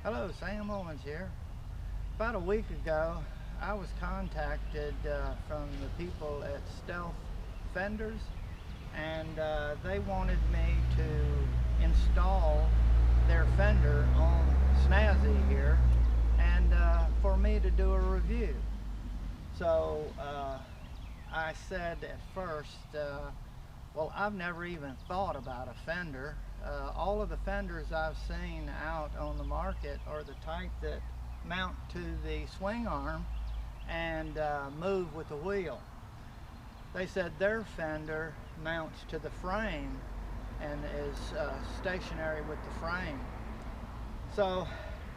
Hello, Sam Owens here. About a week ago, I was contacted from the people at Stealth Fenders, and they wanted me to install their fender on Snazzy here, and for me to do a review. So I said at first, well, I've never even thought about a fender. All of the fenders I've seen out on the market are the type that mount to the swing arm and move with the wheel. They said their fender mounts to the frame and is stationary with the frame. So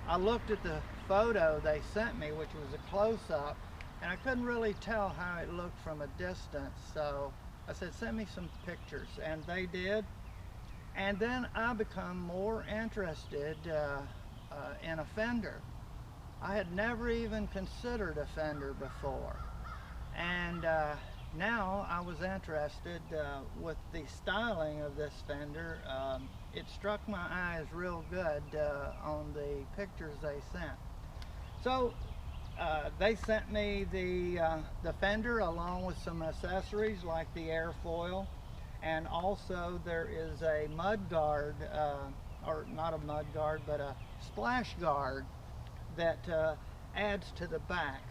I looked at the photo they sent me, which was a close-up, and I couldn't really tell how it looked from a distance. So I said, send me some pictures, and they did. And then I become more interested in a fender. I had never even considered a fender before. And now I was interested with the styling of this fender. It struck my eyes real good on the pictures they sent. So they sent me the fender along with some accessories like the airfoil. And also there is a mud guard, or not a mud guard, but a splash guard that adds to the back.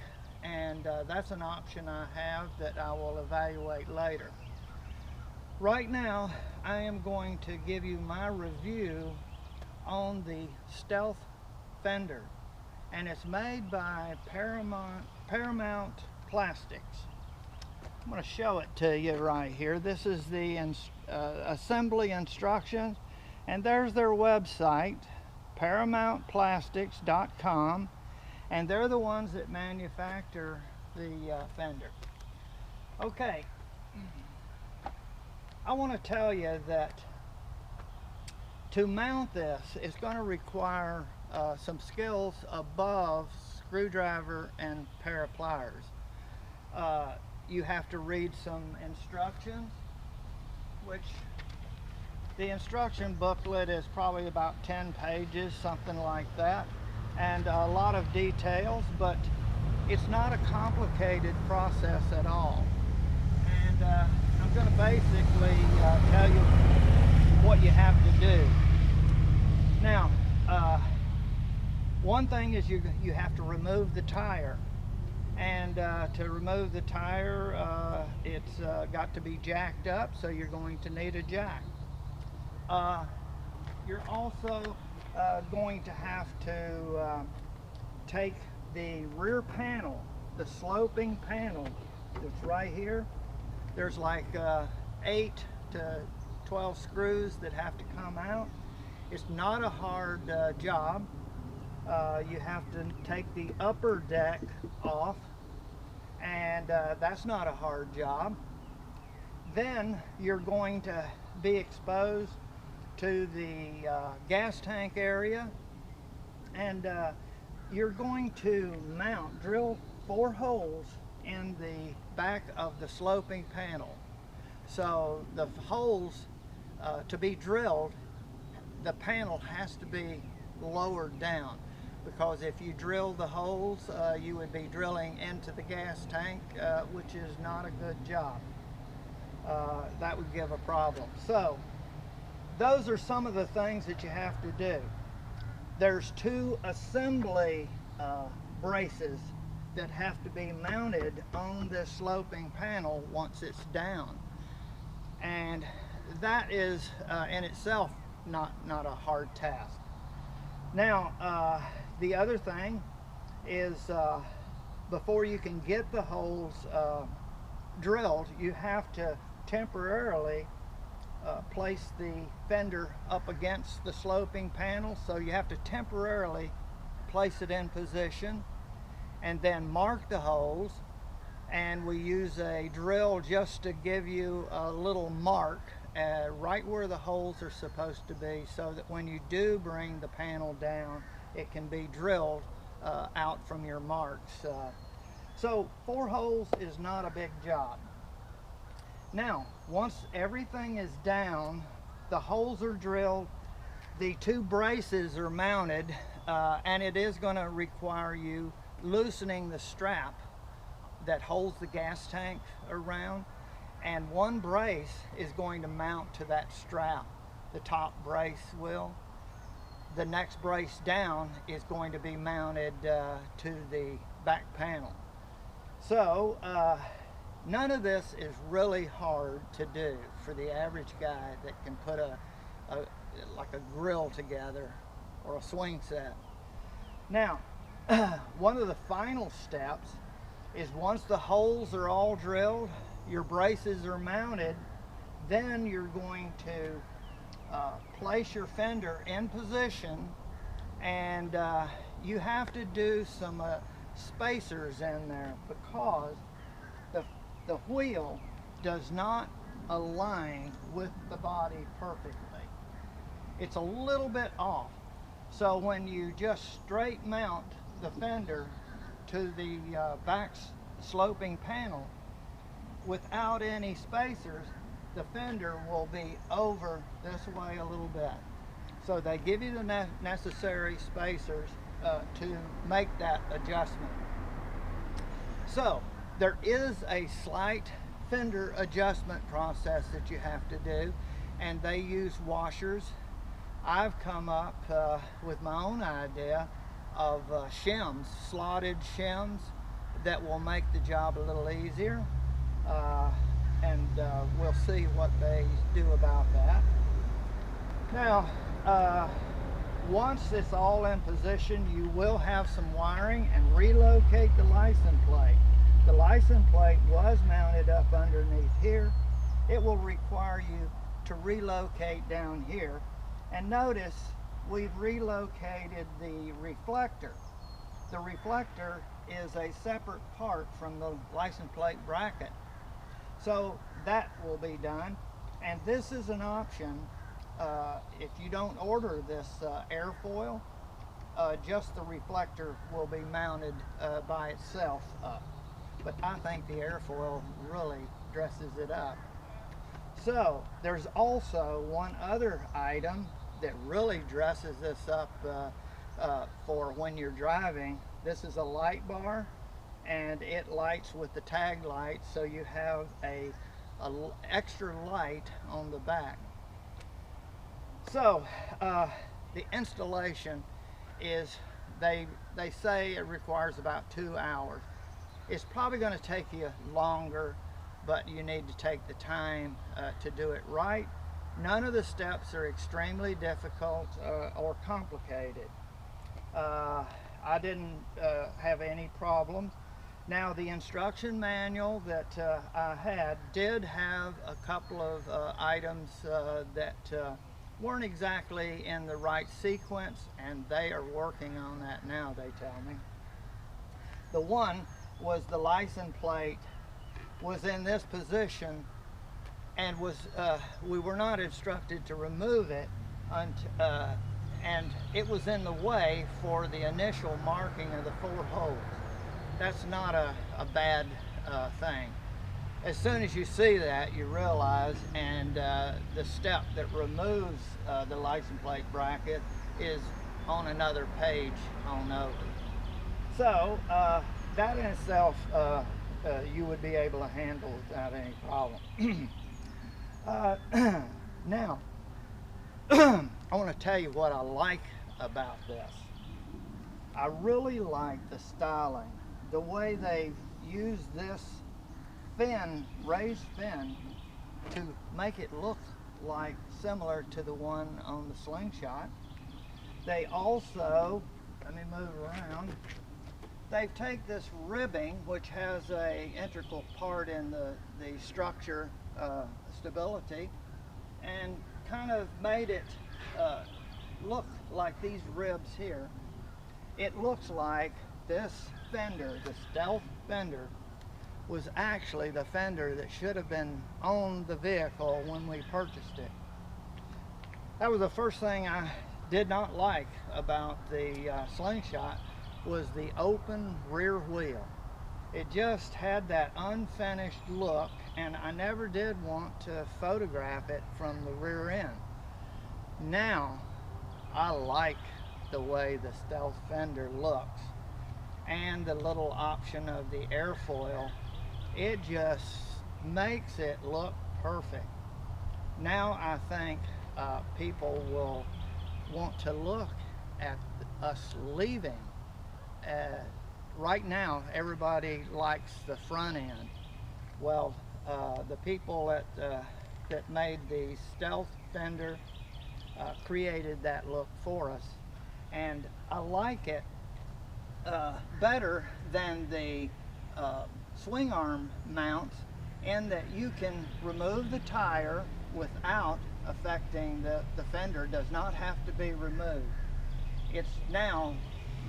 And that's an option I have that I will evaluate later. Right now, I am going to give you my review on the Stealth Fender. And it's made by Paramount Plastics. I'm going to show it to you right here. This is the assembly instructions, and there's their website, paramountplastics.com, and they're the ones that manufacture the fender. Okay, I want to tell you that to mount this, it's going to require some skills above screwdriver and pair of pliers. You have to read some instructions, which the instruction booklet is probably about 10 pages, something like that, and a lot of details, but it's not a complicated process at all. And I'm going to basically tell you what you have to do. Now, one thing is you have to remove the tire. And to remove the tire, it's got to be jacked up, so you're going to need a jack. You're also going to have to take the rear panel, the sloping panel that's right here. There's like 8 to 12 screws that have to come out. It's not a hard job. You have to take the upper deck off, and that's not a hard job. Then you're going to be exposed to the gas tank area, and you're going to drill 4 holes in the back of the sloping panel. So the holes to be drilled, the panel has to be lowered down, because if you drill the holes, you would be drilling into the gas tank, which is not a good job. That would give a problem. So those are some of the things that you have to do. There's 2 assembly braces that have to be mounted on this sloping panel once it's down, and that is in itself not a hard task. Now, the other thing is before you can get the holes drilled, you have to temporarily place the fender up against the sloping panel. So you have to temporarily place it in position and then mark the holes. And we use a drill just to give you a little mark right where the holes are supposed to be, so that when you do bring the panel down, it can be drilled out from your marks. So 4 holes is not a big job. Now, once everything is down, the holes are drilled, the 2 braces are mounted and it is going to require you loosening the strap that holds the gas tank around, and one brace is going to mount to that strap. The top brace will. The next brace down is going to be mounted to the back panel. So none of this is really hard to do for the average guy that can put like a grill together or a swing set. Now, one of the final steps is once the holes are all drilled, your braces are mounted, then you're going to place your fender in position, and you have to do some spacers in there because the wheel does not align with the body perfectly. It's a little bit off. So when you just straight mount the fender to the back sloping panel without any spacers, the fender will be over this way a little bit. So they give you the necessary spacers to make that adjustment. So there is a slight fender adjustment process that you have to do, and they use washers. I've come up with my own idea of shims, slotted shims that will make the job a little easier, and we'll see what they do about that. Now, once it's all in position, you will have some wiring and relocate the license plate. The license plate was mounted up underneath here. It will require you to relocate down here. And notice we've relocated the reflector. The reflector is a separate part from the license plate bracket. So that will be done. And this is an option. If you don't order this airfoil, just the reflector will be mounted by itself up. But I think the airfoil really dresses it up. So there's also one other item that really dresses this up for when you're driving. This is a light bar, and it lights with the tag light, so you have a extra light on the back. So the installation is, they say it requires about 2 hours. It's probably going to take you longer, but you need to take the time to do it right. None of the steps are extremely difficult or complicated. I didn't have any problems. Now, the instruction manual that I had did have a couple of items that weren't exactly in the right sequence, and they are working on that now, they tell me. The one was the license plate was in this position, and we were not instructed to remove it, and it was in the way for the initial marking of the 4 holes. That's not a bad thing. As soon as you see that, you realize, and the step that removes the license plate bracket is on another page on over. So that in itself you would be able to handle without any problem. Now, I want to tell you what I like about this. I really like the styling, the way they've used this fin, raised fin, to make it look like similar to the one on the Slingshot. They also, let me move around, they take this ribbing, which has a integral part in the structure stability, and kind of made it look like these ribs here. It looks like this fender, the Stealth Fender, was actually the fender that should have been on the vehicle when we purchased it. That was the first thing I did not like about the Slingshot, was the open rear wheel. It just had that unfinished look, and I never did want to photograph it from the rear end. Now I like the way the Stealth Fender looks, and the little option of the airfoil, it just makes it look perfect. Now I think people will want to look at us leaving. Right now everybody likes the front end. Well, the people that made the Stealth Fender created that look for us, and I like it better than the swing arm mounts, in that you can remove the tire without affecting the fender. Does not have to be removed. It's now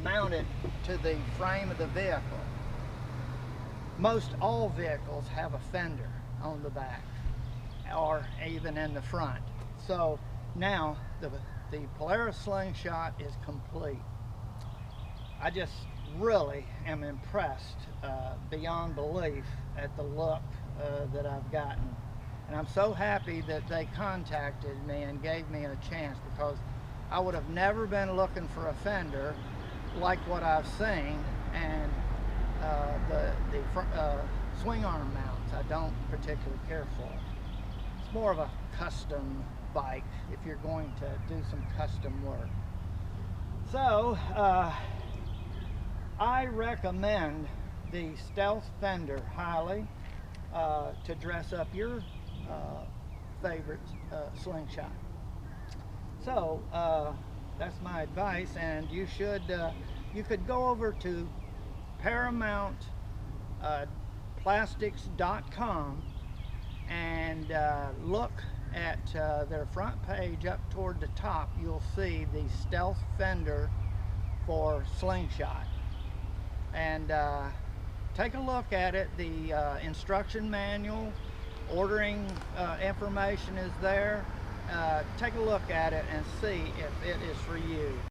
mounted to the frame of the vehicle. Most all vehicles have a fender on the back or even in the front. So now the Polaris Slingshot is complete. I just really am impressed beyond belief at the look that I've gotten. And I'm so happy that they contacted me and gave me a chance, because I would have never been looking for a fender like what I've seen, and the swing arm mounts I don't particularly care for. It's more of a custom bike if you're going to do some custom work. So I recommend the Stealth Fender highly to dress up your favorite slingshot. So that's my advice, and you could go over to Paramount Plastics.com and look at their front page. Up toward the top you'll see the Stealth Fender for Slingshot, and take a look at it. The instruction manual, ordering information is there. Take a look at it and see if it is for you.